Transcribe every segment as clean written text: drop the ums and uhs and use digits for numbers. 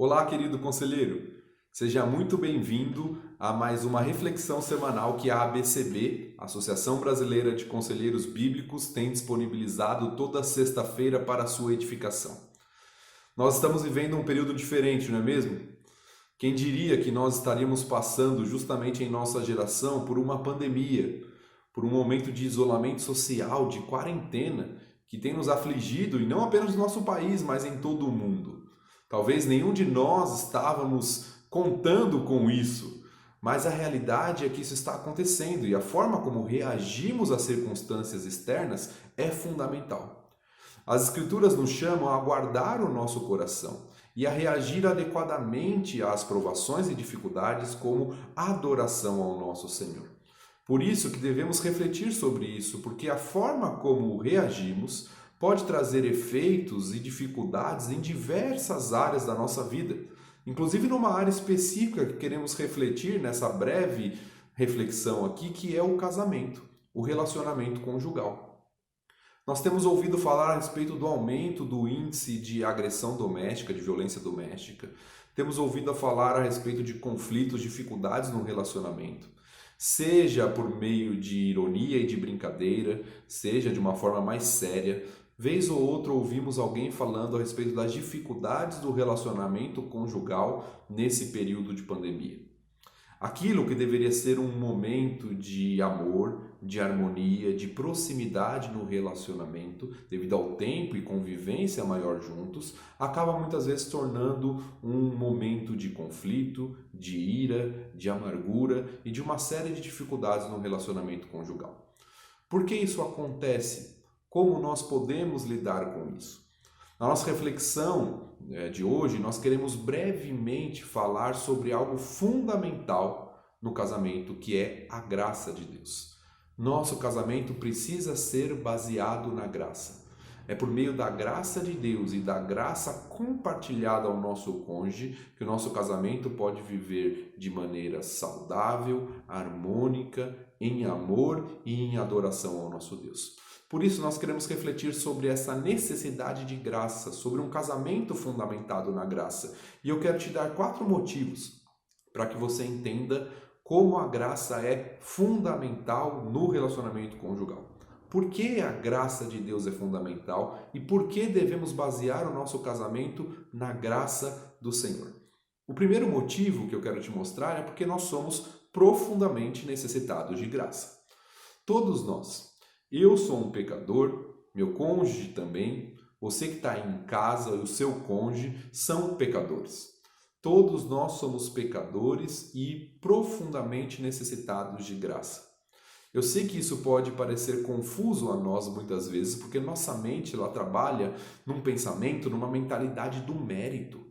Olá, querido conselheiro. Seja muito bem-vindo a mais uma reflexão semanal que a ABCB, Associação Brasileira de Conselheiros Bíblicos, tem disponibilizado toda sexta-feira para a sua edificação. Nós estamos vivendo um período diferente, não é mesmo? Quem diria que nós estaríamos passando justamente em nossa geração por uma pandemia, por um momento de isolamento social, de quarentena, que tem nos afligido, e não apenas no nosso país, mas em todo o mundo. Talvez nenhum de nós estávamos contando com isso, mas a realidade é que isso está acontecendo e a forma como reagimos às circunstâncias externas é fundamental. As Escrituras nos chamam a guardar o nosso coração e a reagir adequadamente às provações e dificuldades como adoração ao nosso Senhor. Por isso que devemos refletir sobre isso, porque a forma como reagimos pode trazer efeitos e dificuldades em diversas áreas da nossa vida, inclusive numa área específica que queremos refletir nessa breve reflexão aqui, que é o casamento, o relacionamento conjugal. Nós temos ouvido falar a respeito do aumento do índice de agressão doméstica, de violência doméstica. Temos ouvido falar a respeito de conflitos, dificuldades no relacionamento, seja por meio de ironia e de brincadeira, seja de uma forma mais séria. Vez ou outra ouvimos alguém falando a respeito das dificuldades do relacionamento conjugal nesse período de pandemia. Aquilo que deveria ser um momento de amor, de harmonia, de proximidade no relacionamento, devido ao tempo e convivência maior juntos, acaba muitas vezes tornando um momento de conflito, de ira, de amargura e de uma série de dificuldades no relacionamento conjugal. Por que isso acontece? Como nós podemos lidar com isso? Na nossa reflexão de hoje, nós queremos brevemente falar sobre algo fundamental no casamento, que é a graça de Deus. Nosso casamento precisa ser baseado na graça. É por meio da graça de Deus e da graça compartilhada ao nosso cônjuge que o nosso casamento pode viver de maneira saudável, harmônica, em amor e em adoração ao nosso Deus. Por isso, nós queremos refletir sobre essa necessidade de graça, sobre um casamento fundamentado na graça. E eu quero te dar 4 motivos para que você entenda como a graça é fundamental no relacionamento conjugal. Por que a graça de Deus é fundamental e por que devemos basear o nosso casamento na graça do Senhor? O primeiro motivo que eu quero te mostrar é porque nós somos profundamente necessitados de graça. Todos nós. Eu sou um pecador, meu cônjuge também, você que está em casa e o seu cônjuge são pecadores. Todos nós somos pecadores e profundamente necessitados de graça. Eu sei que isso pode parecer confuso a nós muitas vezes, porque nossa mente ela trabalha num pensamento, numa mentalidade do mérito.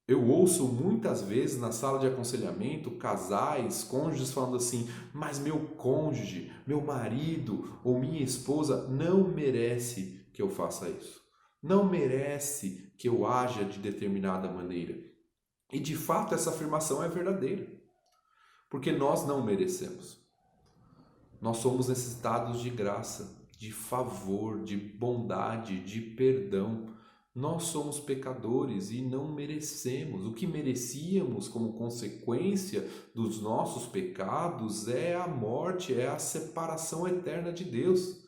Eu ouço muitas vezes na sala de aconselhamento casais, cônjuges falando assim: mas meu cônjuge, meu marido ou minha esposa não merece que eu faça isso. Não merece que eu haja de determinada maneira. E de fato essa afirmação é verdadeira, porque nós não merecemos. Nós somos necessitados de graça, de favor, de bondade, de perdão. Nós somos pecadores e não merecemos. O que merecíamos como consequência dos nossos pecados é a morte, é a separação eterna de Deus.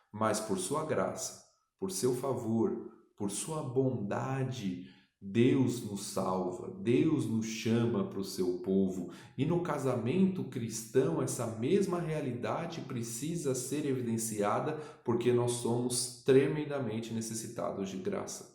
Mas por sua graça, por seu favor, por sua bondade, Deus nos salva, Deus nos chama para o seu povo. E no casamento cristão, essa mesma realidade precisa ser evidenciada porque nós somos tremendamente necessitados de graça.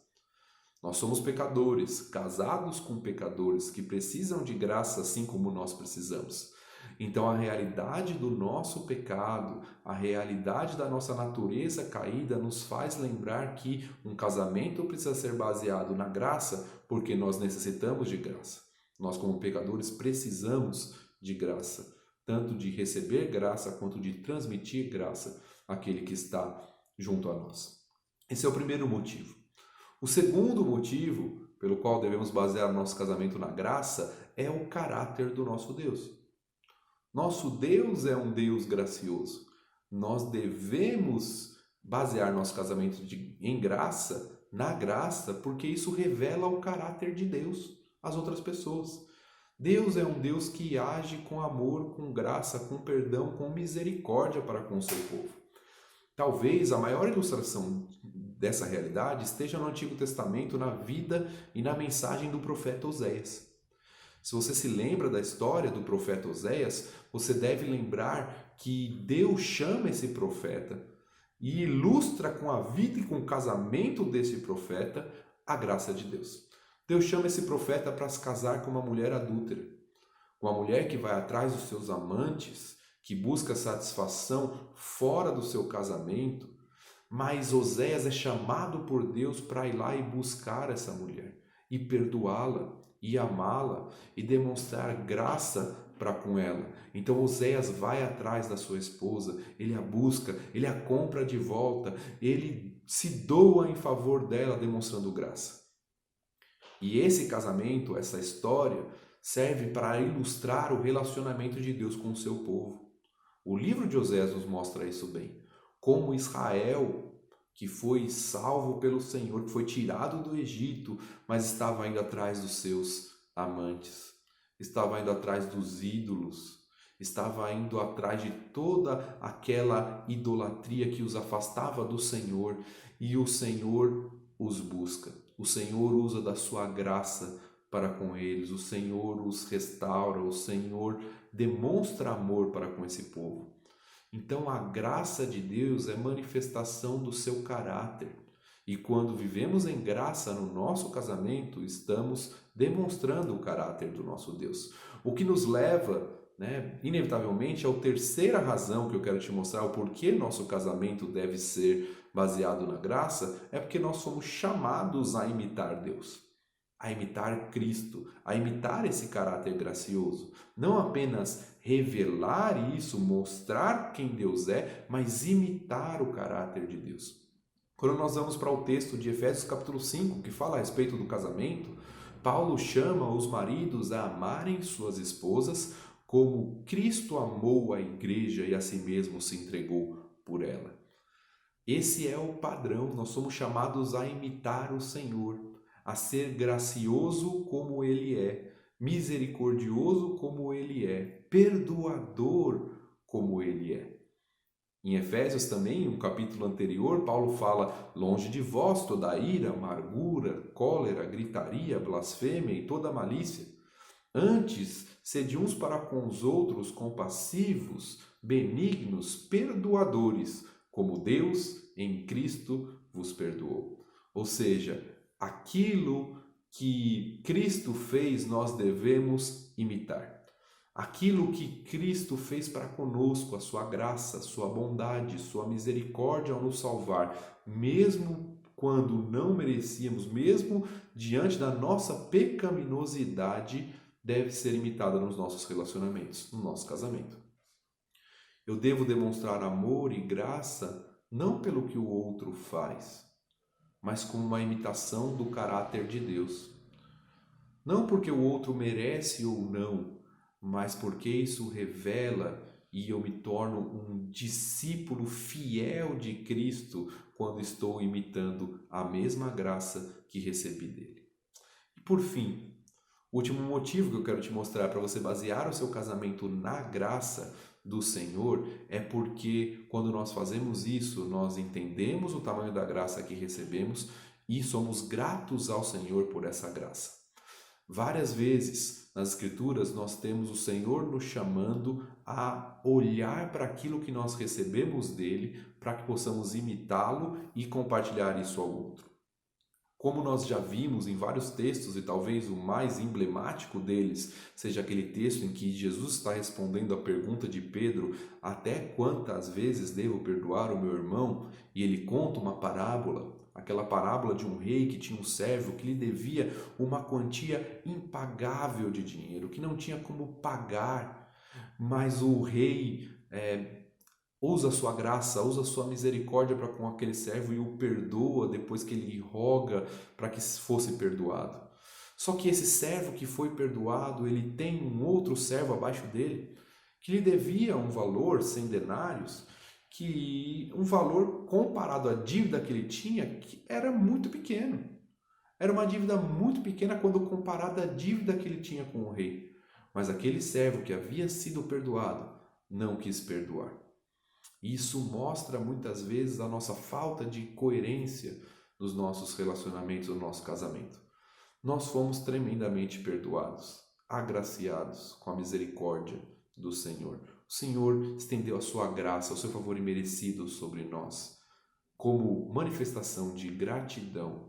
Nós somos pecadores, casados com pecadores que precisam de graça assim como nós precisamos. Então a realidade do nosso pecado, a realidade da nossa natureza caída nos faz lembrar que um casamento precisa ser baseado na graça, porque nós necessitamos de graça. Nós como pecadores precisamos de graça, tanto de receber graça quanto de transmitir graça àquele que está junto a nós. Esse é o primeiro motivo. O segundo motivo pelo qual devemos basear o nosso casamento na graça é o caráter do nosso Deus. Nosso Deus é um Deus gracioso. Nós devemos basear nosso casamento em graça na graça, porque isso revela o caráter de Deus às outras pessoas. Deus é um Deus que age com amor, com graça, com perdão, com misericórdia para com o seu povo. Talvez a maior ilustração dessa realidade esteja no Antigo Testamento, na vida e na mensagem do profeta Oséias. Se você se lembra da história do profeta Oséias, você deve lembrar que Deus chama esse profeta e ilustra com a vida e com o casamento desse profeta a graça de Deus. Deus chama esse profeta para se casar com uma mulher adúltera, com uma mulher que vai atrás dos seus amantes, que busca satisfação fora do seu casamento, mas Oséias é chamado por Deus para ir lá e buscar essa mulher, e perdoá-la, e amá-la, e demonstrar graça para com ela. Então Oséias vai atrás da sua esposa, ele a busca, ele a compra de volta, ele se doa em favor dela, demonstrando graça. E esse casamento, essa história, serve para ilustrar o relacionamento de Deus com o seu povo. O livro de Oséias nos mostra isso bem. Como Israel, que foi salvo pelo Senhor, que foi tirado do Egito, mas estava indo atrás dos seus amantes, estava indo atrás dos ídolos, estava indo atrás de toda aquela idolatria que os afastava do Senhor, e o Senhor os busca. O Senhor usa da sua graça para com eles, o Senhor os restaura, o Senhor demonstra amor para com esse povo. Então a graça de Deus é manifestação do seu caráter. E quando vivemos em graça no nosso casamento, estamos demonstrando o caráter do nosso Deus. O que nos leva, inevitavelmente, a terceira razão que eu quero te mostrar, o porquê nosso casamento deve ser baseado na graça, é porque nós somos chamados a imitar Deus, a imitar Cristo, a imitar esse caráter gracioso. Não apenas revelar isso, mostrar quem Deus é, mas imitar o caráter de Deus. Quando nós vamos para o texto de Efésios capítulo 5, que fala a respeito do casamento, Paulo chama os maridos a amarem suas esposas como Cristo amou a igreja e a si mesmo se entregou por ela. Esse é o padrão, nós somos chamados a imitar o Senhor, a ser gracioso como Ele é, misericordioso como Ele é, perdoador como Ele é. Em Efésios também, um capítulo anterior, Paulo fala: longe de vós toda ira, amargura, cólera, gritaria, blasfêmia e toda malícia. Antes, sede uns para com os outros compassivos, benignos, perdoadores, como Deus em Cristo vos perdoou. Ou seja, aquilo que Cristo fez, nós devemos imitar. Aquilo que Cristo fez para conosco, a sua graça, a sua bondade, sua misericórdia ao nos salvar, mesmo quando não merecíamos, mesmo diante da nossa pecaminosidade, deve ser imitada nos nossos relacionamentos, no nosso casamento. Eu devo demonstrar amor e graça não pelo que o outro faz, mas como uma imitação do caráter de Deus. Não porque o outro merece ou não, mas porque isso revela e eu me torno um discípulo fiel de Cristo quando estou imitando a mesma graça que recebi dele. E por fim, o último motivo que eu quero te mostrar para você basear o seu casamento na graça do Senhor é porque quando nós fazemos isso, nós entendemos o tamanho da graça que recebemos e somos gratos ao Senhor por essa graça. Várias vezes nas Escrituras nós temos o Senhor nos chamando a olhar para aquilo que nós recebemos dele, para que possamos imitá-lo e compartilhar isso ao outro. Como nós já vimos em vários textos, e talvez o mais emblemático deles seja aquele texto em que Jesus está respondendo a pergunta de Pedro: até quantas vezes devo perdoar o meu irmão? E ele conta uma parábola, aquela parábola de um rei que tinha um servo que lhe devia uma quantia impagável de dinheiro, que não tinha como pagar, mas o rei usa a sua graça, usa a sua misericórdia para com aquele servo e o perdoa depois que ele roga para que fosse perdoado. Só que esse servo que foi perdoado, ele tem um outro servo abaixo dele que lhe devia um valor, 100 denários, que um valor comparado à dívida que ele tinha que era muito pequeno. Era uma dívida muito pequena quando comparada à dívida que ele tinha com o rei. Mas aquele servo que havia sido perdoado não quis perdoar. Isso mostra muitas vezes a nossa falta de coerência nos nossos relacionamentos, no nosso casamento. Nós fomos tremendamente perdoados, agraciados com a misericórdia do Senhor. O Senhor estendeu a sua graça, o seu favor imerecido sobre nós, como manifestação de gratidão,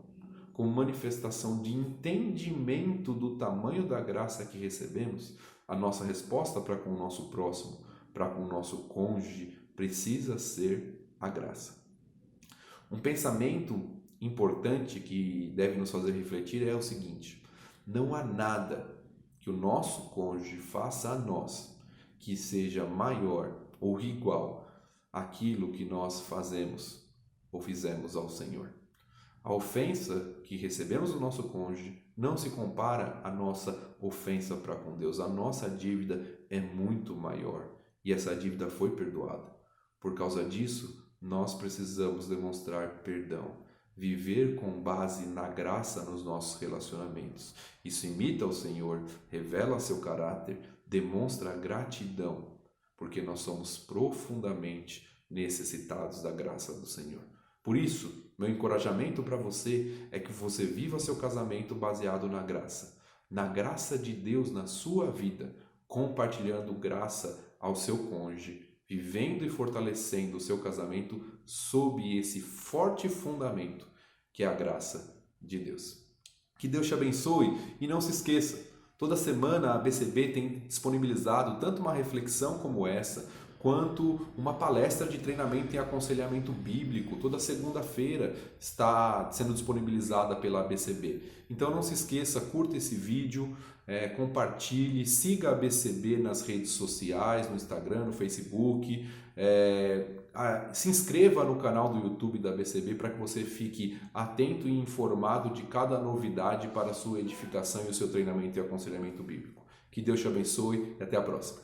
como manifestação de entendimento do tamanho da graça que recebemos. A nossa resposta para com o nosso próximo, para com o nosso cônjuge, precisa ser a graça. Um pensamento importante que deve nos fazer refletir é o seguinte: não há nada que o nosso cônjuge faça a nós que seja maior ou igual àquilo que nós fazemos ou fizemos ao Senhor. A ofensa que recebemos do nosso cônjuge não se compara à nossa ofensa para com Deus. A nossa dívida é muito maior e essa dívida foi perdoada. Por causa disso, nós precisamos demonstrar perdão, viver com base na graça nos nossos relacionamentos. Isso imita o Senhor, revela seu caráter, demonstra gratidão, porque nós somos profundamente necessitados da graça do Senhor. Por isso, meu encorajamento para você é que você viva seu casamento baseado na graça de Deus na sua vida, compartilhando graça ao seu cônjuge, vivendo e fortalecendo o seu casamento sob esse forte fundamento que é a graça de Deus. Que Deus te abençoe e não se esqueça, toda semana a ABCB tem disponibilizado tanto uma reflexão como essa, quanto uma palestra de treinamento e aconselhamento bíblico. Toda segunda-feira está sendo disponibilizada pela ABCB. Então não se esqueça, curta esse vídeo, compartilhe, siga a ABCB nas redes sociais, no Instagram, no Facebook, se inscreva no canal do YouTube da ABCB para que você fique atento e informado de cada novidade para a sua edificação e o seu treinamento e aconselhamento bíblico. Que Deus te abençoe e até a próxima.